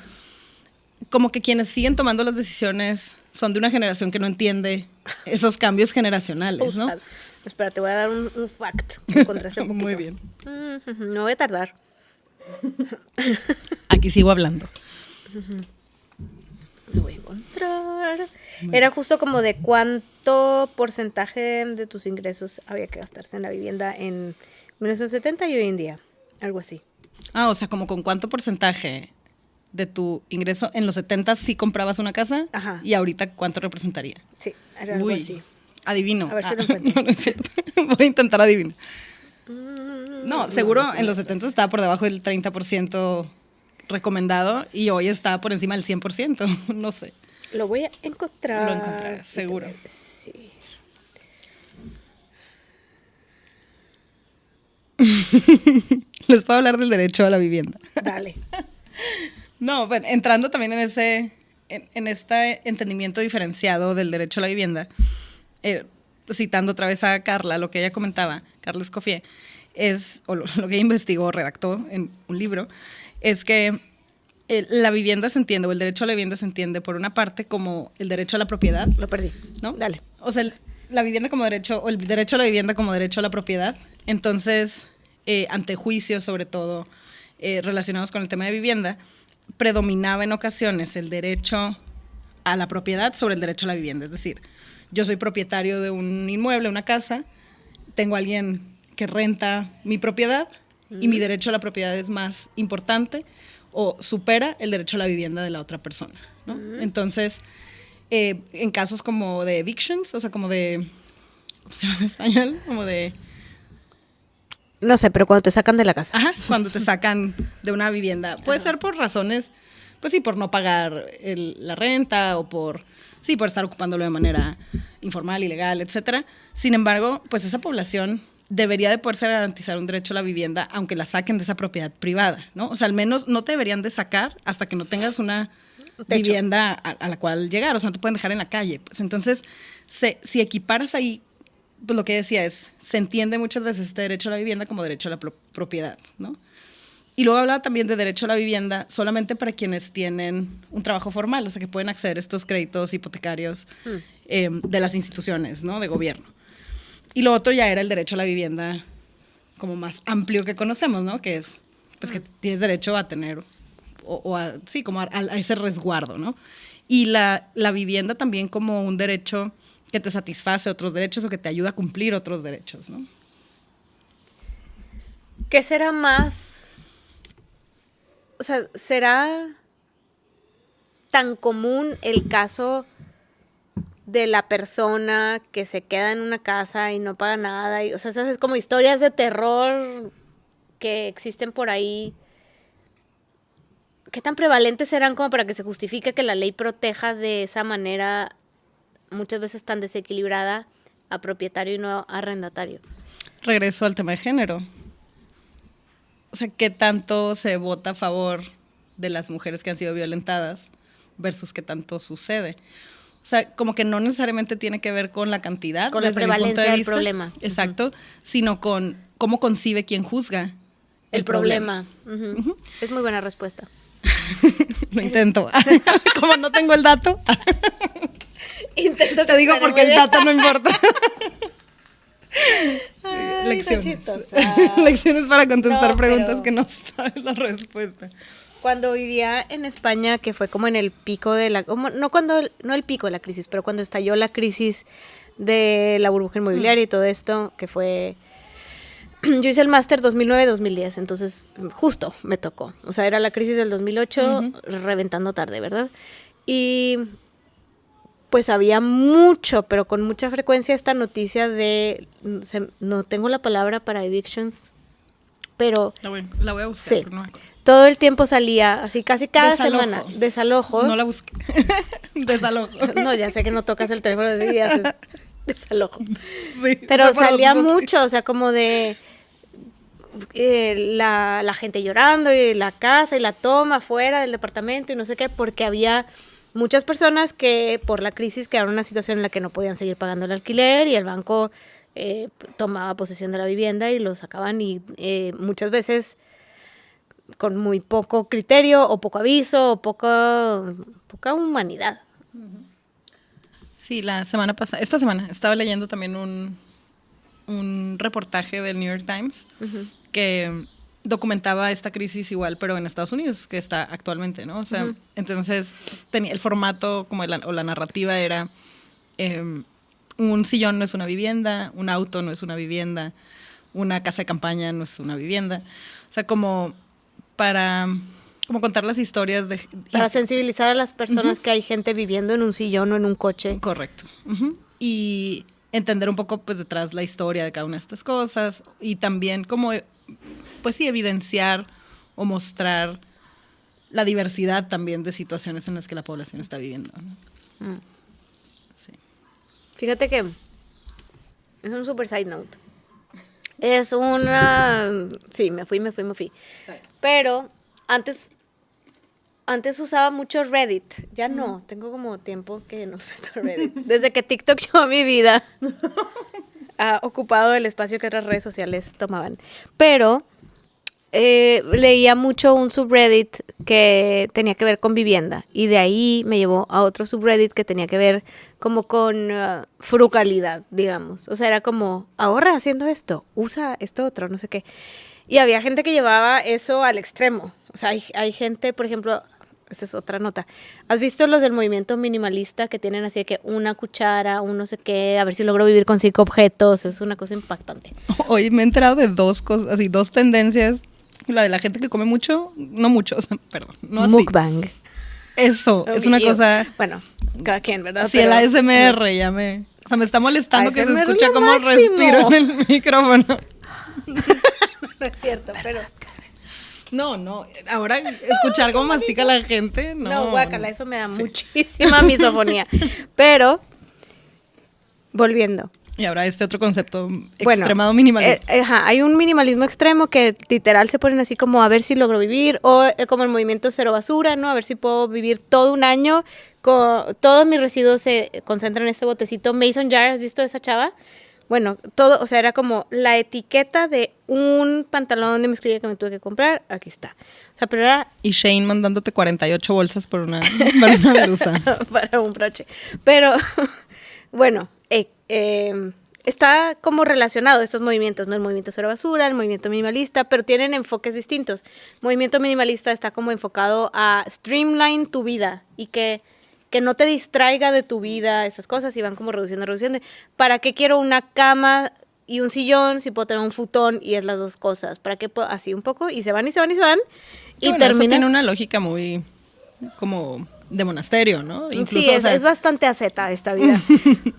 como que quienes siguen tomando las decisiones son de una generación que no entiende esos cambios generacionales, ¿no? Espera, te voy a dar un fact. Encontré hace poquito. Muy bien. No voy a tardar. Aquí sigo hablando. Lo voy a encontrar. Era justo como de cuánto porcentaje de tus ingresos había que gastarse en la vivienda en 1970 y hoy en día. Algo así. Ah, o sea, como con cuánto porcentaje de tu ingreso en los 70 sí comprabas una casa. Ajá. Y ahorita cuánto representaría. Sí, era algo así. Adivino. A ver si lo encuentro. No es cierto. Voy a intentar adivinar. No, seguro en los 70 estaba por debajo del 30% recomendado y hoy está por encima del 100%. No sé. Lo voy a encontrar. Lo encontrarás, seguro. Sí. Les puedo hablar del derecho a la vivienda. Dale. No, bueno, entrando también en este entendimiento diferenciado del derecho a la vivienda, citando otra vez a Carla, lo que ella comentaba, Carla Escoffier, o lo que ella investigó, redactó en un libro, es que la vivienda se entiende, o el derecho a la vivienda se entiende por una parte como el derecho a la propiedad. Lo perdí, ¿no? Dale. O sea, la vivienda como derecho, o el derecho a la vivienda como derecho a la propiedad. Entonces, ante juicios, sobre todo, relacionados con el tema de vivienda, predominaba en ocasiones el derecho a la propiedad sobre el derecho a la vivienda. Es decir, yo soy propietario de un inmueble, una casa, tengo a alguien que renta mi propiedad y mi derecho a la propiedad es más importante o supera el derecho a la vivienda de la otra persona, ¿no? Entonces, en casos como de evictions, o sea, como de, ¿cómo se llama en español? Como de... No sé, pero cuando te sacan de la casa. Ajá, cuando te sacan de una vivienda. Puede ser por razones, pues sí, por no pagar la renta o por estar ocupándolo de manera informal, ilegal, etcétera. Sin embargo, pues esa población debería de poderse garantizar un derecho a la vivienda, aunque la saquen de esa propiedad privada, ¿no? O sea, al menos no te deberían de sacar hasta que no tengas una vivienda a la cual llegar. O sea, no te pueden dejar en la calle. Pues entonces, si equiparas ahí, pues lo que decía es, se entiende muchas veces este derecho a la vivienda como derecho a la propiedad, ¿no? Y luego hablaba también de derecho a la vivienda solamente para quienes tienen un trabajo formal, o sea, que pueden acceder a estos créditos hipotecarios de las instituciones, ¿no? De gobierno. Y lo otro ya era el derecho a la vivienda como más amplio que conocemos, ¿no? Que es, pues, que tienes derecho a tener, como a ese resguardo, ¿no? Y la vivienda también como un derecho que te satisface otros derechos o que te ayuda a cumplir otros derechos, ¿no? ¿Qué será más? O sea, ¿será tan común el caso de la persona que se queda en una casa y no paga nada? O sea, esas es como historias de terror que existen por ahí. ¿Qué tan prevalentes serán como para que se justifique que la ley proteja de esa manera, muchas veces tan desequilibrada, a propietario y no a arrendatario? Regreso al tema de género. O sea, ¿qué tanto se vota a favor de las mujeres que han sido violentadas versus qué tanto sucede? O sea, como que no necesariamente tiene que ver con la cantidad. Con la prevalencia del problema. Exacto, sino con cómo concibe quien juzga el problema. Es muy buena respuesta. Lo intento. Como no tengo el dato, intento te digo porque el dato no importa. Ay, Lecciones para contestar preguntas que no sabes la respuesta. Cuando vivía en España, que fue como en el pico de la... no el pico de la crisis, pero cuando estalló la crisis de la burbuja inmobiliaria y todo esto, que fue... Yo hice el máster 2009-2010, entonces justo me tocó. O sea, era la crisis del 2008, reventando tarde, ¿verdad? Y pues había mucho, pero con mucha frecuencia esta noticia de... no tengo la palabra para evictions, pero... La voy a buscar. Sí. Pero no me acuerdo. Todo el tiempo salía, así casi cada semana, desalojos. No la busqué. Desalojo. No, ya sé que no tocas el teléfono de días, desalojo. Sí, pero salía mucho, o sea, como de la gente llorando y la casa y la toma fuera del departamento y no sé qué, porque había muchas personas que por la crisis quedaron en una situación en la que no podían seguir pagando el alquiler y el banco tomaba posesión de la vivienda y lo sacaban y muchas veces con muy poco criterio o poco aviso o poca humanidad. Sí, esta semana estaba leyendo también un reportaje del New York Times que documentaba esta crisis igual, pero en Estados Unidos, que está actualmente, ¿no? O sea, entonces el formato como la narrativa era un sillón no es una vivienda, un auto no es una vivienda, una casa de campaña no es una vivienda. O sea, como contar las historias para sensibilizar a las personas que hay gente viviendo en un sillón o en un coche. Correcto. Y entender un poco pues detrás la historia de cada una de estas cosas y también como pues sí evidenciar o mostrar la diversidad también de situaciones en las que la población está viviendo, ¿no? Sí. Fíjate que es un super side note. Es una... Sí, me fui. Pero antes usaba mucho Reddit. Ya no, tengo como tiempo que no meto Reddit. Desde que TikTok llegó a mi vida, ha ocupado el espacio que otras redes sociales tomaban. Pero leía mucho un subreddit que tenía que ver con vivienda. Y de ahí me llevó a otro subreddit que tenía que ver como con frugalidad, digamos. O sea, era como, ahorra haciendo esto, usa esto otro, no sé qué. Y había gente que llevaba eso al extremo. O sea, hay gente, por ejemplo, esta es otra nota. ¿Has visto los del movimiento minimalista que tienen así de que una cuchara, un no sé qué, a ver si logro vivir con 5 objetos? Es una cosa impactante. Hoy me he enterado de 2 cosas, así 2 tendencias. La de la gente que come mucho, no mucho, o sea, perdón, no así. Mukbang. Eso, es una cosa... Bueno, cada quien, ¿verdad? Sí, el ASMR ya me... O sea, me está molestando que se ASMR escucha lo como máximo. respiro en el micrófono. No es cierto, pero... No, ahora escuchar cómo mastica la gente, no. No, guácala, eso me da muchísima misofonía. Pero, volviendo. Y ahora este otro concepto Bueno, extremado minimalista. Hay un minimalismo extremo que literal se ponen así como a ver si logro vivir, o como el movimiento cero basura, ¿no? A ver si puedo vivir todo un año, todos mis residuos se concentran en este botecito Mason Jar. ¿Has visto esa chava? Bueno, todo, o sea, era como la etiqueta de un pantalón de mezclilla que me tuve que comprar, aquí está. O sea, pero era... Y Shane mandándote 48 bolsas por una blusa. para un broche. Pero, bueno, está como relacionado estos movimientos, ¿no? El movimiento cero basura, el movimiento minimalista, pero tienen enfoques distintos. Movimiento minimalista está como enfocado a streamline tu vida y que no te distraiga de tu vida, esas cosas, y van como reduciendo. ¿Para qué quiero una cama y un sillón si puedo tener un futón y es las dos cosas? ¿Para qué puedo? Así un poco, y se van. Y bueno, terminas... eso tiene una lógica muy como de monasterio, ¿no? Incluso, sí, es bastante asceta esta vida.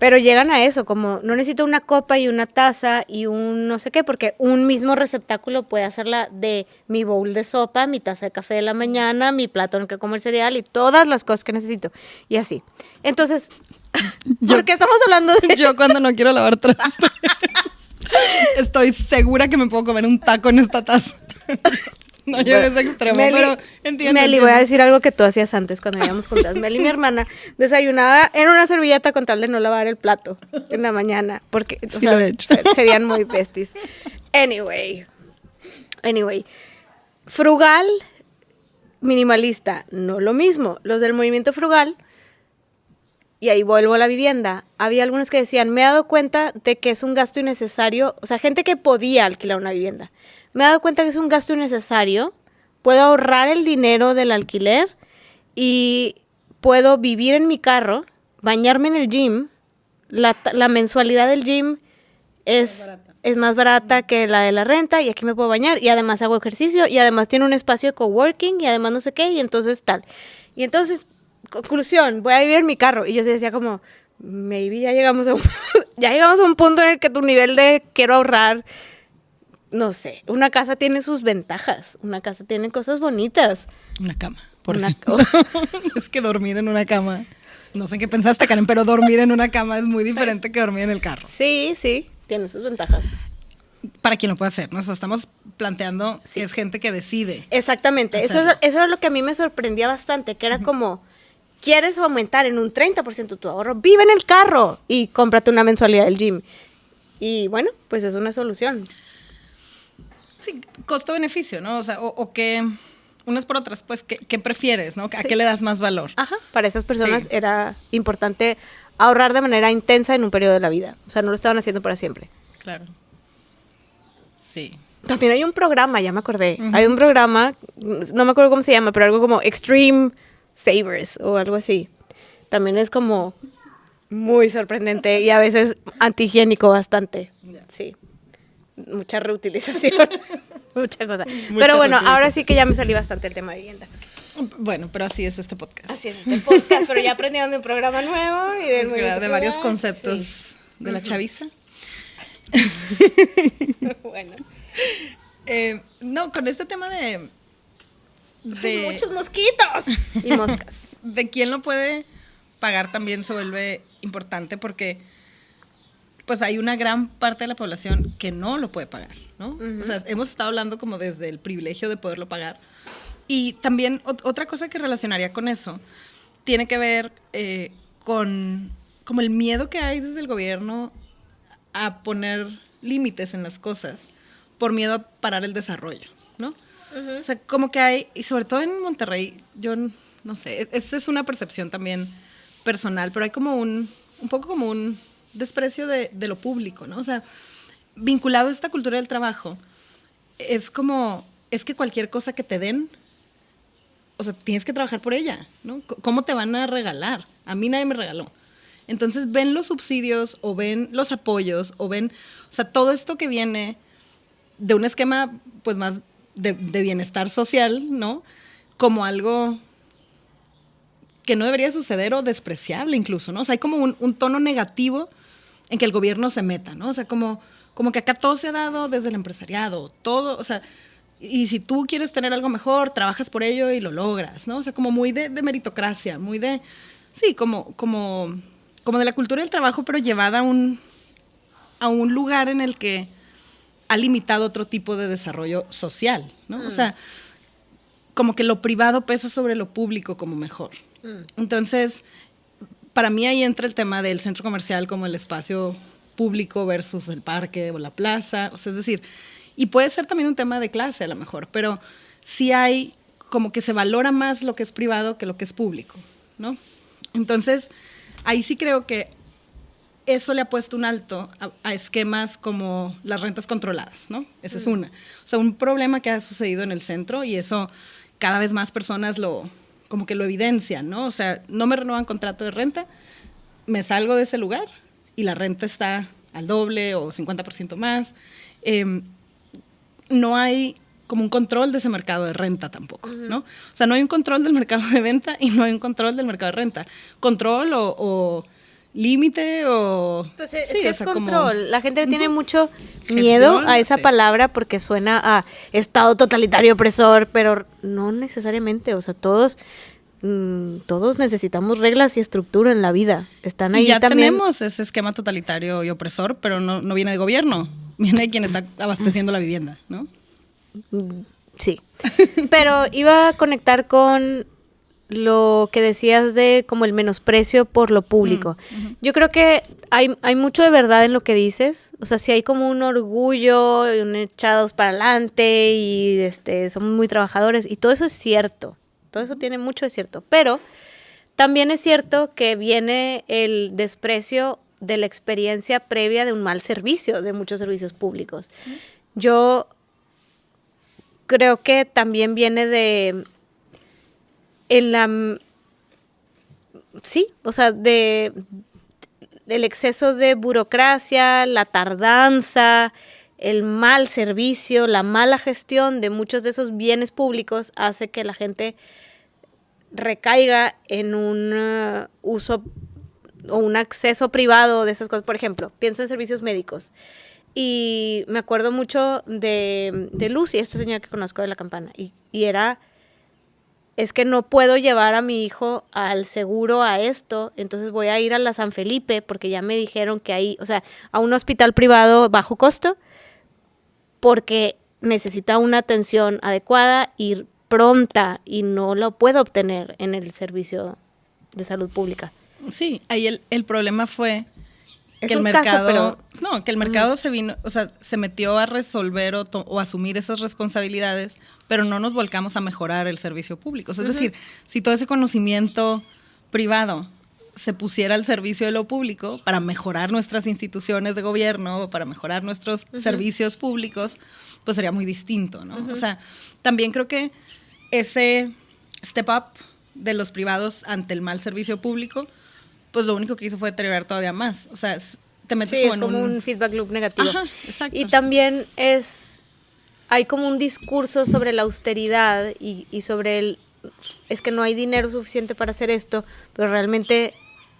Pero llegan a eso, como no necesito una copa y una taza y un no sé qué, porque un mismo receptáculo puede hacerla de mi bowl de sopa, mi taza de café de la mañana, mi plato en el que como el cereal y todas las cosas que necesito. Y así. Entonces, ¿por qué estamos hablando de...? Yo cuando no quiero lavar trastes, estoy segura que me puedo comer un taco en esta taza. No llegues a ese extremo, pero entiendo. Meli, voy a decir algo que tú hacías antes cuando íbamos juntas. Meli, mi hermana, desayunaba en una servilleta con tal de no lavar el plato en la mañana, porque sí, lo he hecho. Serían muy pestis. Anyway, frugal, minimalista, no lo mismo. Los del movimiento frugal, y ahí vuelvo a la vivienda, había algunos que decían, me he dado cuenta de que es un gasto innecesario, o sea, gente que podía alquilar una vivienda. Me he dado cuenta que es un gasto innecesario, puedo ahorrar el dinero del alquiler y puedo vivir en mi carro, bañarme en el gym. La mensualidad del gym es más barata que la de la renta y aquí me puedo bañar y además hago ejercicio y además tiene un espacio de coworking y además no sé qué y entonces tal. Y entonces, conclusión, voy a vivir en mi carro. Y yo decía como, maybe ya llegamos a un punto en el que tu nivel de quiero ahorrar... No sé, una casa tiene sus ventajas, una casa tiene cosas bonitas. Una cama, por ejemplo. Es que dormir en una cama, no sé qué pensaste, Karen, pero dormir en una cama es muy diferente que dormir en el carro. Sí, tiene sus ventajas. Para quien lo pueda hacer, ¿no? O sea, estamos planteando que es gente que decide. Exactamente, eso era lo que a mí me sorprendía bastante, que era como, ¿quieres aumentar en un 30% tu ahorro? Vive en el carro y cómprate una mensualidad del gym. Y bueno, pues es una solución. Sí, costo-beneficio, ¿no? O sea, o que unas por otras, pues, ¿qué prefieres, no? ¿A qué le das más valor? Ajá, para esas personas era importante ahorrar de manera intensa en un periodo de la vida. O sea, no lo estaban haciendo para siempre. Claro. Sí. También hay un programa, ya me acordé. Hay un programa, no me acuerdo cómo se llama, pero algo como Extreme Savers o algo así. También es como muy sorprendente y a veces antihigiénico bastante. Sí. Mucha reutilización, mucha cosa. Pero bueno, ahora sí que ya me salí bastante el tema de vivienda. Bueno, pero así es este podcast. Así es este podcast, pero ya aprendieron de un programa nuevo y del movimiento de varios conceptos de la chaviza. Bueno. No, con este tema de muchos mosquitos y moscas. De quién lo puede pagar también se vuelve importante porque pues hay una gran parte de la población que no lo puede pagar, ¿no? O sea, hemos estado hablando como desde el privilegio de poderlo pagar. Y también otra cosa que relacionaría con eso tiene que ver con como el miedo que hay desde el gobierno a poner límites en las cosas por miedo a parar el desarrollo, ¿no? O sea, como que hay, y sobre todo en Monterrey, yo no sé, esa es una percepción también personal, pero hay como un poco como un desprecio de lo público, ¿no? O sea, vinculado a esta cultura del trabajo, es que cualquier cosa que te den o sea, tienes que trabajar por ella, ¿no? ¿Cómo te van a regalar? A mí nadie me regaló. Entonces ven los subsidios o ven los apoyos o ven, o sea, todo esto que viene de un esquema pues más de bienestar social, ¿no? Como algo que no debería suceder o despreciable incluso, ¿no? O sea, hay como un tono negativo en que el gobierno se meta, ¿no? O sea, como que acá todo se ha dado desde el empresariado, todo, o sea, y si tú quieres tener algo mejor, trabajas por ello y lo logras, ¿no? O sea, como muy de meritocracia, muy de, sí, como de la cultura del trabajo, pero llevada a un lugar en el que ha limitado otro tipo de desarrollo social, ¿no? O sea, como que lo privado pesa sobre lo público como mejor. Entonces, para mí ahí entra el tema del centro comercial como el espacio público versus el parque o la plaza, o sea, es decir, y puede ser también un tema de clase a lo mejor, pero sí hay como que se valora más lo que es privado que lo que es público, ¿no? Entonces, ahí sí creo que eso le ha puesto un alto a esquemas como las rentas controladas, ¿no? Esa es una. O sea, un problema que ha sucedido en el centro y eso cada vez más personas como que lo evidencian, ¿no? O sea, no me renuevan contrato de renta, me salgo de ese lugar y la renta está al doble o 50% más. No hay como un control de ese mercado de renta tampoco, ¿no? O sea, no hay un control del mercado de venta y no hay un control del mercado de renta. Control o límite o... Pues es sí, que o sea, es control. como, la gente tiene mucho miedo a esa palabra porque suena a Estado totalitario opresor, pero no necesariamente. O sea, todos necesitamos reglas y estructura en la vida. Están ahí y ya también. Tenemos ese esquema totalitario y opresor, pero no viene de gobierno. Viene de quien está abasteciendo la vivienda, ¿no? Sí. Pero iba a conectar con lo que decías de como el menosprecio por lo público. Yo creo que hay mucho de verdad en lo que dices. O sea, sí hay como un orgullo, un echados para adelante y somos muy trabajadores y todo eso es cierto. Todo eso tiene mucho de cierto. Pero también es cierto que viene el desprecio de la experiencia previa de un mal servicio, de muchos servicios públicos. Yo creo que también viene del exceso de burocracia, la tardanza, el mal servicio, la mala gestión de muchos de esos bienes públicos hace que la gente recaiga en un uso o un acceso privado de esas cosas. Por ejemplo, pienso en servicios médicos. Y me acuerdo mucho de Lucy, esta señora que conozco de La Campana. Y es que no puedo llevar a mi hijo al seguro a esto, entonces voy a ir a la San Felipe porque ya me dijeron que hay, o sea, a un hospital privado bajo costo porque necesita una atención adecuada y pronta y no lo puedo obtener en el servicio de salud pública. Sí, ahí el problema fue es que el un mercado, caso, pero... no, que el mercado se vino, o sea, se metió a resolver o asumir esas responsabilidades, pero no nos volcamos a mejorar el servicio público. O sea, es decir, si todo ese conocimiento privado se pusiera al servicio de lo público para mejorar nuestras instituciones de gobierno, para mejorar nuestros servicios públicos, pues sería muy distinto, ¿no? O sea, también creo que ese step up de los privados ante el mal servicio público, pues lo único que hizo fue deteriorar todavía más. O sea, te metes como un feedback loop negativo. Ajá, exacto. Y también hay como un discurso sobre la austeridad y sobre es que no hay dinero suficiente para hacer esto, pero realmente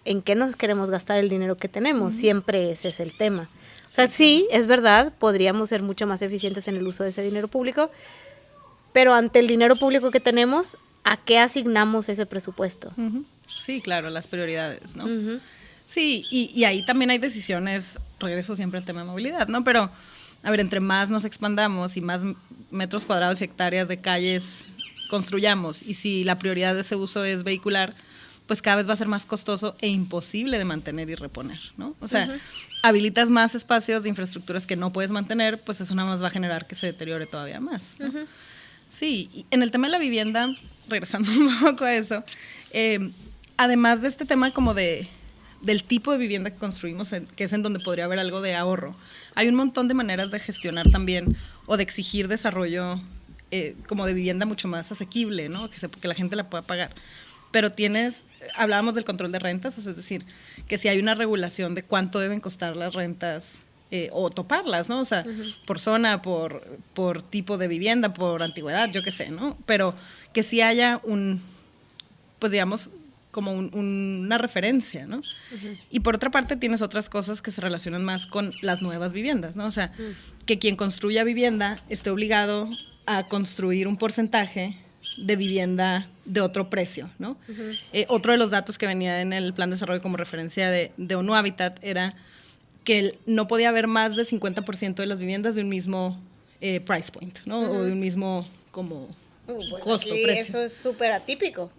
¿en qué nos queremos gastar el dinero que tenemos? Siempre ese es el tema. O sea, sí, es verdad, podríamos ser mucho más eficientes en el uso de ese dinero público, pero ante el dinero público que tenemos, ¿a qué asignamos ese presupuesto? Sí, claro, las prioridades, ¿no? Sí, y ahí también hay decisiones, regreso siempre al tema de movilidad, ¿no? Pero, a ver, entre más nos expandamos y más metros cuadrados y hectáreas de calles construyamos, y si la prioridad de ese uso es vehicular, pues cada vez va a ser más costoso e imposible de mantener y reponer, ¿no? O sea, habilitas más espacios de infraestructuras que no puedes mantener, pues eso nada más va a generar que se deteriore todavía más, ¿no? Sí, y en el tema de la vivienda, regresando un poco a eso, además de este tema como del tipo de vivienda que construimos, que es en donde podría haber algo de ahorro, hay un montón de maneras de gestionar también o de exigir desarrollo como de vivienda mucho más asequible, ¿no? Que la gente la pueda pagar. Pero hablábamos del control de rentas, o sea, es decir, que si hay una regulación de cuánto deben costar las rentas o toparlas, ¿no? O sea, por zona, por tipo de vivienda, por antigüedad, yo qué sé, ¿no? Pero que sí haya pues digamos, como una referencia, ¿no? Y por otra parte tienes otras cosas que se relacionan más con las nuevas viviendas, ¿no? O sea, que quien construya vivienda esté obligado a construir un porcentaje de vivienda de otro precio, ¿no? Otro de los datos que venía en el plan de desarrollo como referencia de ONU Habitat era que no podía haber más del 50% de las viviendas de un mismo price point, ¿no? O de un mismo como costo, precio. Eso es súper atípico.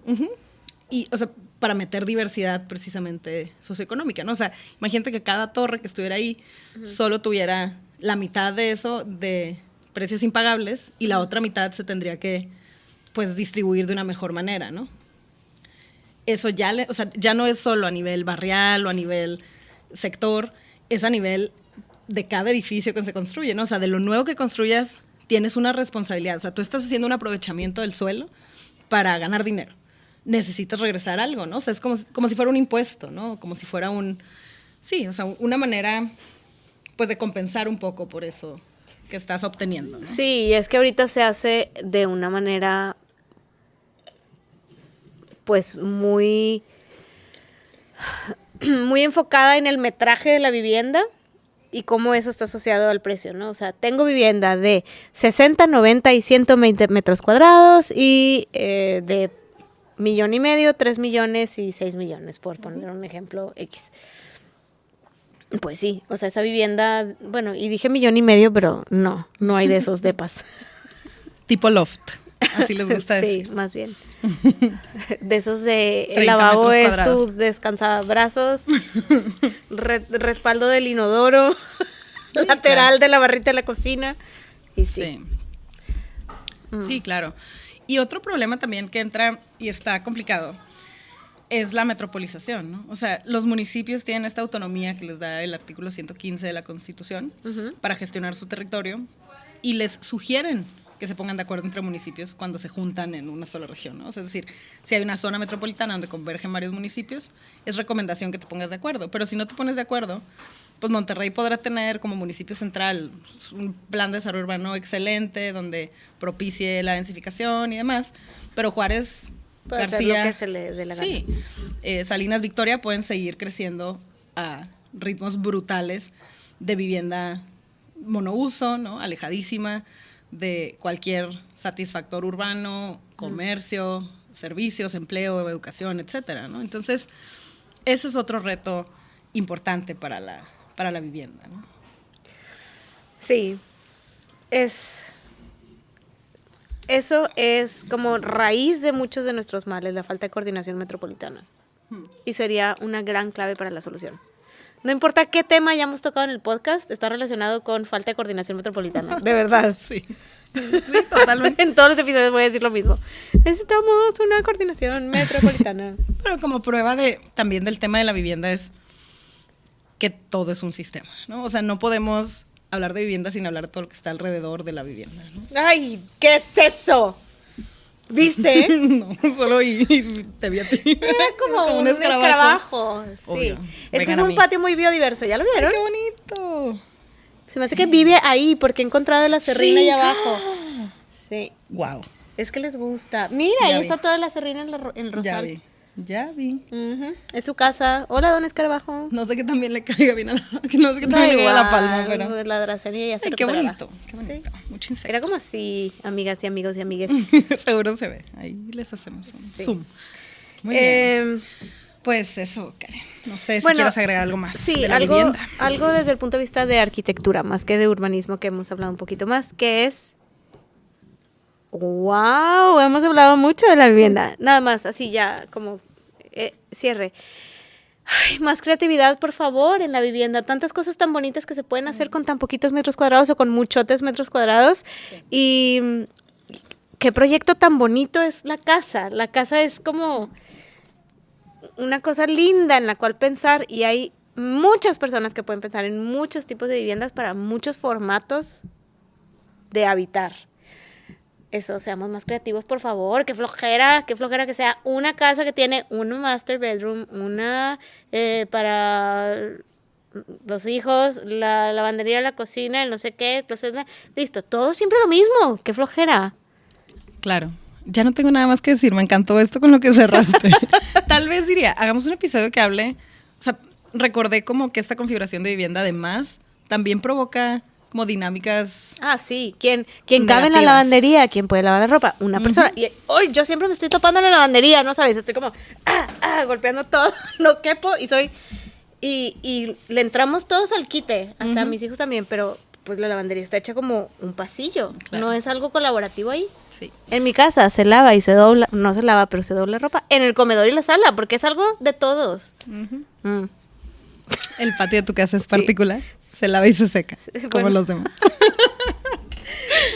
Y, o sea, para meter diversidad precisamente socioeconómica, ¿no? O sea, imagínate que cada torre que estuviera ahí solo tuviera la mitad de eso de precios impagables y la otra mitad se tendría que, pues, distribuir de una mejor manera, ¿no? Eso o sea, ya no es solo a nivel barrial o a nivel sector, es a nivel de cada edificio que se construye, ¿no? O sea, de lo nuevo que construyas tienes una responsabilidad. O sea, tú estás haciendo un aprovechamiento del suelo para ganar dinero. Necesitas regresar algo, ¿no? O sea, es como si fuera un impuesto, ¿no? Como si fuera sí, o sea, una manera, pues, de compensar un poco por eso que estás obteniendo, ¿no? Sí, es que ahorita se hace de una manera, pues, muy enfocada en el metraje de la vivienda y cómo eso está asociado al precio, ¿no? O sea, tengo vivienda de 60, 90 y 120 metros cuadrados y de 1.5 millones, 3 millones y 6 millones, por poner un ejemplo X. Pues sí, o sea, esa vivienda, bueno, y dije 1.5 millones, pero no hay de esos depas. Tipo loft, así les gusta decir. Sí, más bien. De esos el lavabo es tu descansabrazos, respaldo del inodoro, lateral de la barrita de la cocina. Y sí. Sí, claro. Y otro problema también que entra y está complicado es la metropolización, ¿no? O sea, los municipios tienen esta autonomía que les da el artículo 115 de la Constitución para gestionar su territorio y les sugieren que se pongan de acuerdo entre municipios cuando se juntan en una sola región, ¿no? O sea, es decir, si hay una zona metropolitana donde convergen varios municipios, es recomendación que te pongas de acuerdo. Pero si no te pones de acuerdo, pues Monterrey podrá tener como municipio central un plan de desarrollo urbano excelente donde propicie la densificación y demás, pero Juárez, puede García, hacer lo que se le dé la gana. Sí, Salinas, Victoria pueden seguir creciendo a ritmos brutales de vivienda monouso, ¿no? Alejadísima de cualquier satisfactor urbano, comercio, servicios, empleo, educación, etcétera, ¿no? Entonces, ese es otro reto importante para la vivienda, ¿no? Sí, eso es como raíz de muchos de nuestros males, la falta de coordinación metropolitana. Y sería una gran clave para la solución. No importa qué tema hayamos tocado en el podcast, está relacionado con falta de coordinación metropolitana. De verdad. Sí. Sí, totalmente. En todos los episodios voy a decir lo mismo. Necesitamos una coordinación metropolitana. Pero como prueba también del tema de la vivienda es que todo es un sistema, ¿no? O sea, no podemos hablar de vivienda sin hablar de todo lo que está alrededor de la vivienda, ¿no? ¡Ay! ¿Qué es eso? ¿Viste? No, solo te vi a ti. Era como un escarabajo. Sí. Obvio. Es que es un patio muy biodiverso, ¿ya lo vieron? ¡Ay, qué bonito! Se me hace que vive ahí porque he encontrado la serrina allá abajo. Sí. Wow. Es que les gusta. Mira, ahí está toda la serrina en el rosal. Ya vi. Es su casa. Hola, don Escarabajo. No sé qué también le caiga bien a la palma, pero la dracería ya se qué recuperará. bonito, qué bonito. Sí. Mucho insecto. Era como así, amigas y amigos y amigues. Seguro se ve. Ahí les hacemos un zoom. Muy bien. Pues eso, Karen. No sé si quieres agregar algo más. Sí, de la vivienda. Algo desde el punto de vista de arquitectura, más que de urbanismo, que hemos hablado un poquito más, que es... ¡Wow! Hemos hablado mucho de la vivienda. Nada más, así ya, como cierre. Ay, más creatividad, por favor, en la vivienda. Tantas cosas tan bonitas que se pueden hacer con tan poquitos metros cuadrados o con muchotes metros cuadrados. Sí. Y qué proyecto tan bonito es la casa. La casa es como una cosa linda en la cual pensar, y hay muchas personas que pueden pensar en muchos tipos de viviendas para muchos formatos de habitar. eso, seamos más creativos, por favor. Qué flojera que sea una casa que tiene un master bedroom, una para los hijos, la lavandería, la cocina, el no sé qué, el closet, listo, todo siempre lo mismo. Qué flojera. Claro. Ya no tengo nada más que decir, me encantó esto con lo que cerraste. Tal vez diría, hagamos un episodio que hable, o sea, recordé como que esta configuración de vivienda además también provoca como dinámicas. Ah, sí, ¿quién cabe en la lavandería? ¿Quién puede lavar la ropa? Una persona. Y hoy yo siempre me estoy topando en la lavandería, ¿no sabes? Estoy como, golpeando todo, no quepo y soy... Y le entramos todos al quite, hasta mis hijos también, pero pues la lavandería está hecha como un pasillo, claro. No es algo colaborativo ahí. Sí. En mi casa se lava y se dobla, no se lava, pero se dobla ropa en el comedor y la sala, porque es algo de todos. El patio de tu casa es particular, se lava y se seca, como los demás.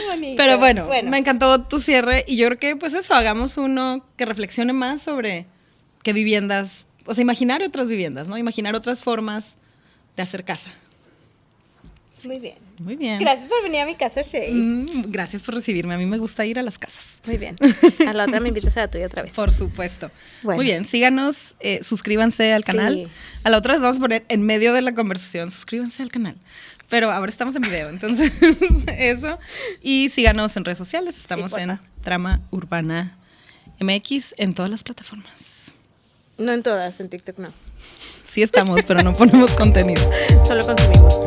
Bonito. Pero bueno, me encantó tu cierre y yo creo que pues eso, hagamos uno que reflexione más sobre qué viviendas, o sea, imaginar otras viviendas, ¿no? Imaginar otras formas de hacer casa. Muy bien. Muy bien. Gracias por venir a mi casa, Shay. Gracias por recibirme. A mí me gusta ir a las casas. Muy bien. A la otra me invitas a la tuya otra vez. Por supuesto. Bueno. Muy bien. Síganos, suscríbanse al canal. Sí. A la otra les vamos a poner en medio de la conversación, suscríbanse al canal. Pero ahora estamos en video, entonces eso. Y síganos en redes sociales. Estamos en Trama Urbana MX en todas las plataformas. No en todas, en TikTok no. Sí estamos, pero no ponemos contenido. Solo consumimos.